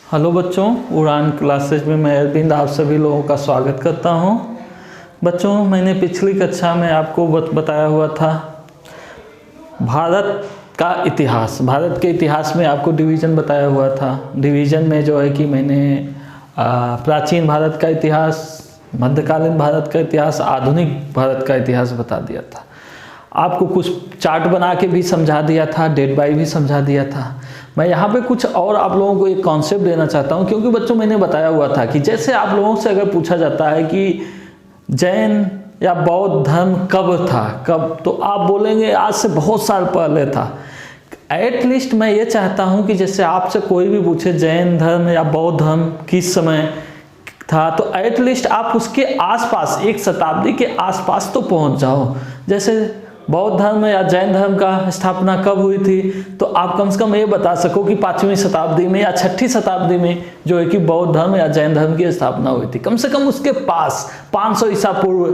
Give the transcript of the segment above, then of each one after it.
Hello बच्चों, उड़ान classes में मैं अरविंद आप सभी लोगों का स्वागत करता हूं। बच्चों, मैंने पिछली कक्षा में आपको बताया हुआ था भारत का इतिहास। भारत के इतिहास में आपको डिवीज़न बताया हुआ था। डिवीज़न में जो है कि मैंने प्राचीन भारत का इतिहास, मध्यकालीन भारत का इतिहास, आधुनिक भारत का इतिहास बता दिया था। आपको कुछ चार्ट बना के भी समझा दिया था, डेट बाई भी समझा दिया था। मैं यहाँ पे कुछ और आप लोगों को एक कॉन्सेप्ट देना चाहता हूँ, क्योंकि बच्चों मैंने बताया हुआ था कि जैसे आप लोगों से अगर पूछा जाता है कि जैन या बौद्ध धर्म कब था, कब, तो आप बोलेंगे आज से बहुत साल पहले था। एटलीस्ट मैं ये चाहता हूँ कि जैसे आपसे कोई भी पूछे जैन धर्म या बौद्ध धर्म किस समय था, तो एटलीस्ट आप उसके आसपास, एक शताब्दी के आसपास तो पहुँच जाओ। जैसे बौद्ध धर्म या जैन धर्म का स्थापना कब हुई थी, तो आप कम से कम ये बता सको कि 5वीं शताब्दी में या 6ठी शताब्दी में जो है कि बौद्ध धर्म या जैन धर्म की स्थापना हुई थी। कम से कम उसके पास 500 ईसा पूर्व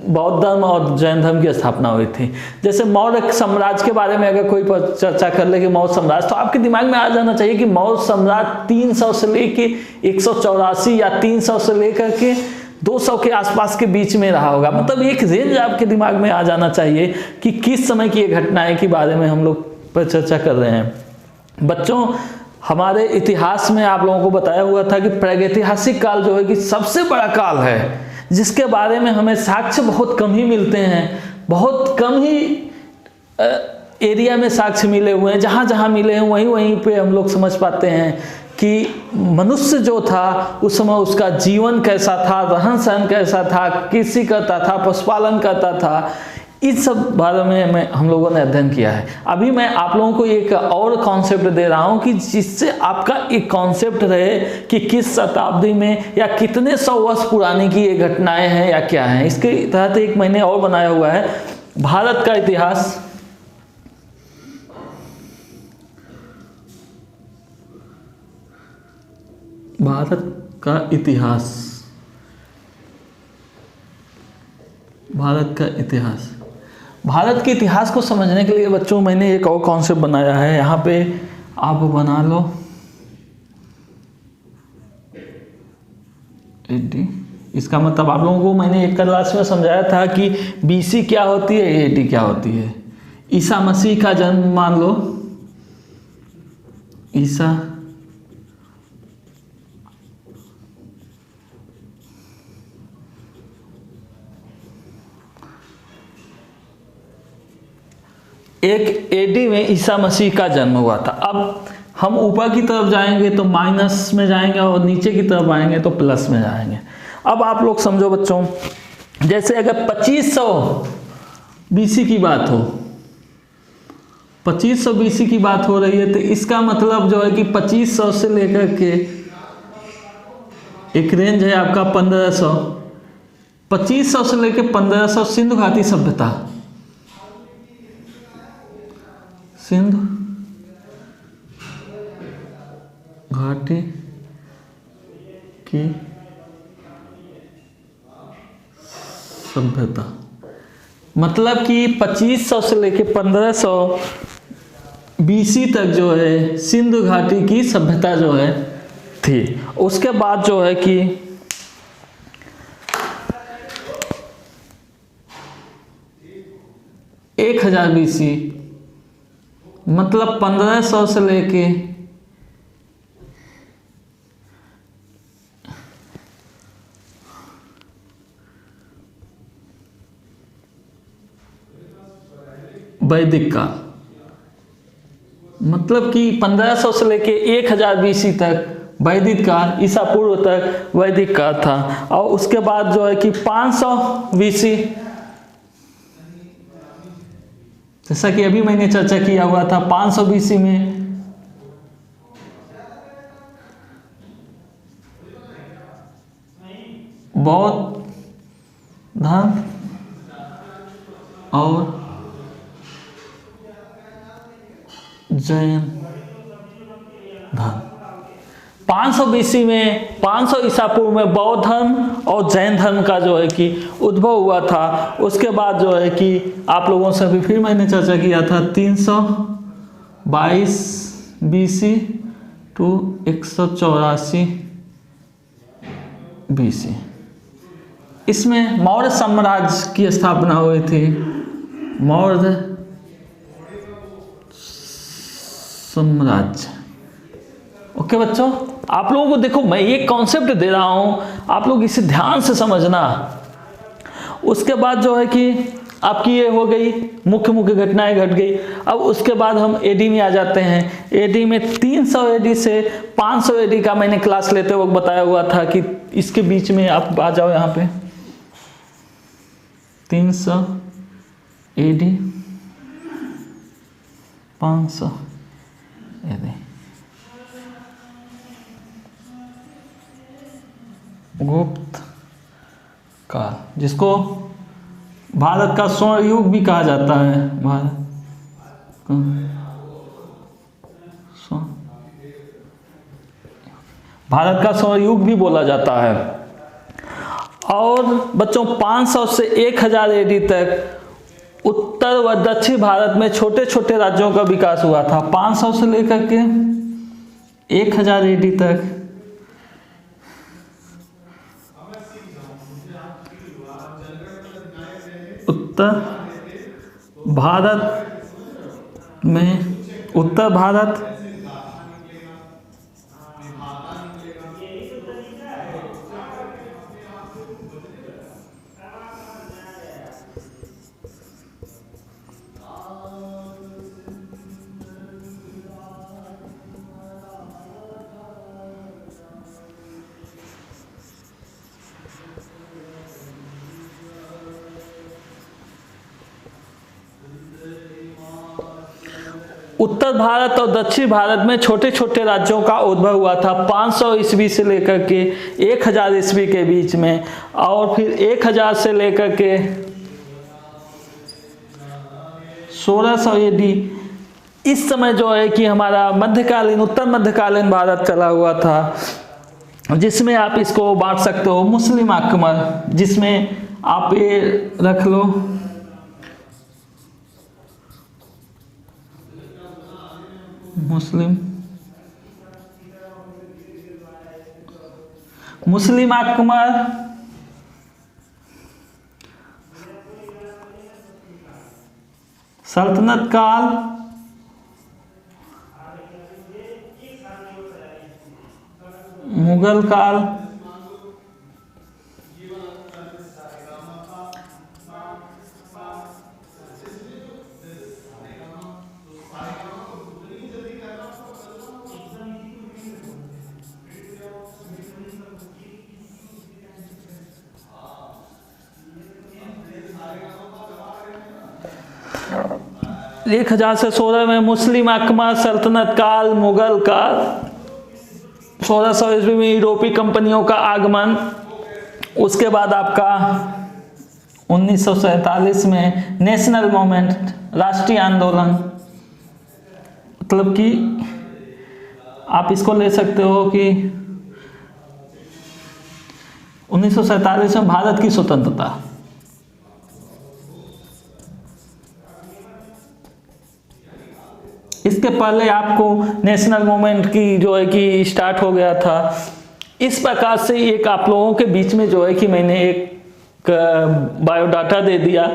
बौद्ध धर्म और जैन धर्म की स्थापना हुई थी। जैसे मौर्य साम्राज्य के बारे में अगर कोई चर्चा कर ले कि मौर्य साम्राज्य, तो आपके दिमाग में आ जाना चाहिए कि मौर्य साम्राज्य 300 से लेके 184 या 300 से लेकर के 200 के आसपास के बीच में रहा होगा। मतलब एक रेंज आपके दिमाग में आ जाना चाहिए कि किस समय की ये घटनाएं के बारे में हम लोग पर चर्चा कर रहे हैं। बच्चों, हमारे इतिहास में आप लोगों को बताया हुआ था कि प्रागैतिहासिक काल जो है कि सबसे बड़ा काल है, जिसके बारे में हमें साक्ष्य बहुत कम ही मिलते हैं। बहुत कम ही एरिया में साक्ष्य मिले हुए हैं। जहाँ जहाँ मिले हैं वहीं वहीं पे हम लोग समझ पाते हैं कि मनुष्य जो था उस समय उसका जीवन कैसा था, रहन सहन कैसा था, कृषि करता था, पशुपालन करता था। इस सब बारे में हम लोगों ने अध्ययन किया है। अभी मैं आप लोगों को एक और कॉन्सेप्ट दे रहा हूँ कि जिससे आपका एक कॉन्सेप्ट रहे कि किस शताब्दी में या कितने 100 वर्ष पुरानी की ये घटनाएं हैं या क्या हैं। इसके तहत एक मैंने और बनाया हुआ है भारत का इतिहास। भारत का इतिहास, भारत का इतिहास। भारत के इतिहास को समझने के लिए बच्चों मैंने एक और कॉन्सेप्ट बनाया है। यहाँ पे आप बना लो AD। इसका मतलब आप लोगों को मैंने एक क्लास में समझाया था कि BC क्या होती है, AD क्या होती है। ईसा मसीह का जन्म मान लो, ईसा एक AD में ईसा मसीह का जन्म हुआ था। अब हम ऊपर की तरफ जाएंगे तो माइनस में जाएंगे और नीचे की तरफ आएंगे तो प्लस में जाएंगे। अब आप लोग समझो बच्चों, जैसे अगर 2500 BC की बात हो, 2500 BC की बात हो रही है, तो इसका मतलब जो है कि 2500 से लेकर के एक रेंज है आपका 1500, 2500 से लेकर 1500 सिंधु घाटी सभ्यता, सिंधु घाटी की सभ्यता। मतलब कि 2500 से लेके 1500 BC तक जो है सिंधु घाटी की सभ्यता जो है थी। उसके बाद जो है कि 1000 BC, मतलब 1500 से लेके 'वैदिक काल, मतलब कि 1500 से लेके 1000 BC तक वैदिक काल, ईसा पूर्व तक वैदिक काल था। और उसके बाद जो है कि 500 BC, जैसा कि अभी मैंने चर्चा किया हुआ था, 500 BC में बौद्ध धर्म और जैन धर्म। 500 BC में, 500 ईसा पूर्व में बौद्ध धर्म और जैन धर्म का जो है कि उद्भव हुआ था। उसके बाद जो है कि आप लोगों से भी फिर मैंने चर्चा किया था 322 BC टू 184 BC। इसमें मौर्य साम्राज्य की स्थापना हुई थी। मौर्य साम्राज्य। ओके बच्चों, आप लोगों को देखो मैं ये कॉन्सेप्ट दे रहा हूं, आप लोग इसे ध्यान से समझना। उसके बाद जो है कि आपकी ये हो गई, मुख्य मुख्य घटनाएं घट गई। अब उसके बाद हम एडी में आ जाते हैं। एडी में 300 एडी से 500 एडी का मैंने क्लास लेते वक्त बताया हुआ था कि इसके बीच में आप आ जाओ यहाँ पे। 300 एडी 500 एडी गुप्त काल, जिसको भारत का स्वर्ण युग भी कहा जाता है। भारत का स्वर्ण युग भी बोला जाता है। और बच्चों 500 से 1000 एडी तक उत्तर व दक्षिण भारत में छोटे छोटे राज्यों का विकास हुआ था। 500 से लेकर के 1000 एडी तक उत्तर भारत उत्तर भारत और दक्षिण भारत में छोटे छोटे राज्यों का उद्भव हुआ था 500 ईस्वी से लेकर के 1000 ईस्वी के बीच में। और फिर 1000 से लेकर के 1600 एडी, इस समय जो है कि हमारा मध्यकालीन उत्तर मध्यकालीन भारत चला हुआ था, जिसमें आप इसको बांट सकते हो मुस्लिम आक्रमण, जिसमें आप ये रख लो मुस्लिम आक्रमण, सल्तनत काल, मुगल काल, एक 1000 से 16 में मुस्लिम आक्रमण, सल्तनत काल, मुगल काल, 1600 ईस्वी में यूरोपीय कंपनियों का आगमन। उसके बाद आपका 1947 में नेशनल मूवमेंट, राष्ट्रीय आंदोलन, मतलब कि आप इसको ले सकते हो कि 1947 में भारत की स्वतंत्रता। इसके पहले आपको नेशनल मूवमेंट की जो है कि स्टार्ट हो गया था। इस प्रकार से एक आप लोगों के बीच में जो है कि मैंने एक बायोडाटा दे दिया।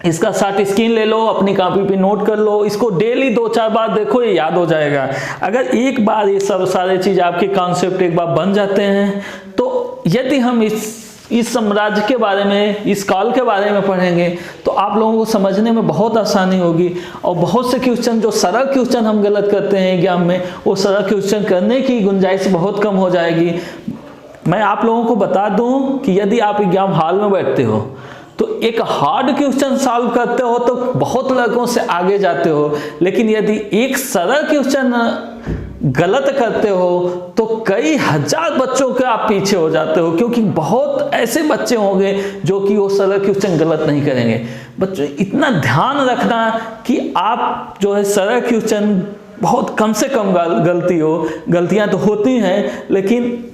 इसका शॉर्ट स्क्रीन ले लो, अपनी कॉपी पे नोट कर लो, इसको डेली 2-4 बार देखो, ये याद हो जाएगा। अगर एक बार ये सब सारे चीज आपके कॉन्सेप्ट एक बार बन जाते हैं, तो यदि हम इस साम्राज्य के बारे में, इस काल के बारे में पढ़ेंगे तो आप लोगों को समझने में बहुत आसानी होगी। और बहुत से क्वेश्चन, जो सरल क्वेश्चन हम गलत करते हैं एग्जाम में, वो सरल क्वेश्चन करने की गुंजाइश बहुत कम हो जाएगी। मैं आप लोगों को बता दूं कि यदि आप एग्जाम हॉल में बैठते हो तो एक हार्ड क्वेश्चन सॉल्व करते हो तो बहुत लड़कों से आगे जाते हो, लेकिन यदि एक सरल क्वेश्चन गलत करते हो तो कई हजार बच्चों के आप पीछे हो जाते हो, क्योंकि बहुत ऐसे बच्चे होंगे जो कि वो सरल क्वेश्चन गलत नहीं करेंगे। बच्चों इतना ध्यान रखना कि आप जो है सरल क्वेश्चन बहुत कम से कम गलतियां तो होती हैं, लेकिन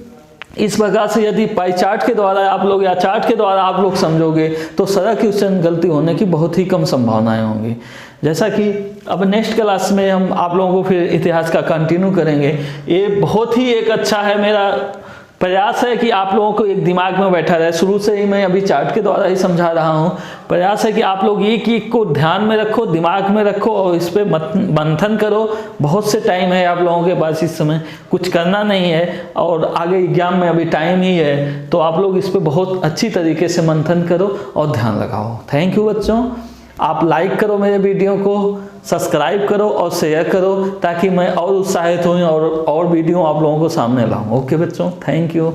इस प्रकार से यदि पाई चार्ट के द्वारा आप लोग या चार्ट के द्वारा आप लोग समझोगे तो सरल क्वेश्चन गलती होने की बहुत ही कम संभावनाएं होंगी। जैसा कि अब नेक्स्ट क्लास में हम आप लोगों को फिर इतिहास का कंटिन्यू करेंगे। ये बहुत ही एक अच्छा है, मेरा प्रयास है कि आप लोगों को एक दिमाग में बैठा रहे। शुरू से ही मैं अभी चार्ट के द्वारा ही समझा रहा हूँ। प्रयास है कि आप लोग एक को ध्यान में रखो, दिमाग में रखो और इस पर मंथन करो। बहुत से टाइम है आप लोगों के पास, इस समय कुछ करना नहीं है और आगे एग्जाम में अभी टाइम ही है, तो आप लोग इस पर बहुत अच्छी तरीके से मंथन करो और ध्यान लगाओ। थैंक यू बच्चों। आप लाइक करो मेरे वीडियो को, सब्सक्राइब करो और शेयर करो ताकि मैं और उत्साहित हूँ और वीडियो आप लोगों को सामने लाऊं। ओके बच्चों, थैंक यू।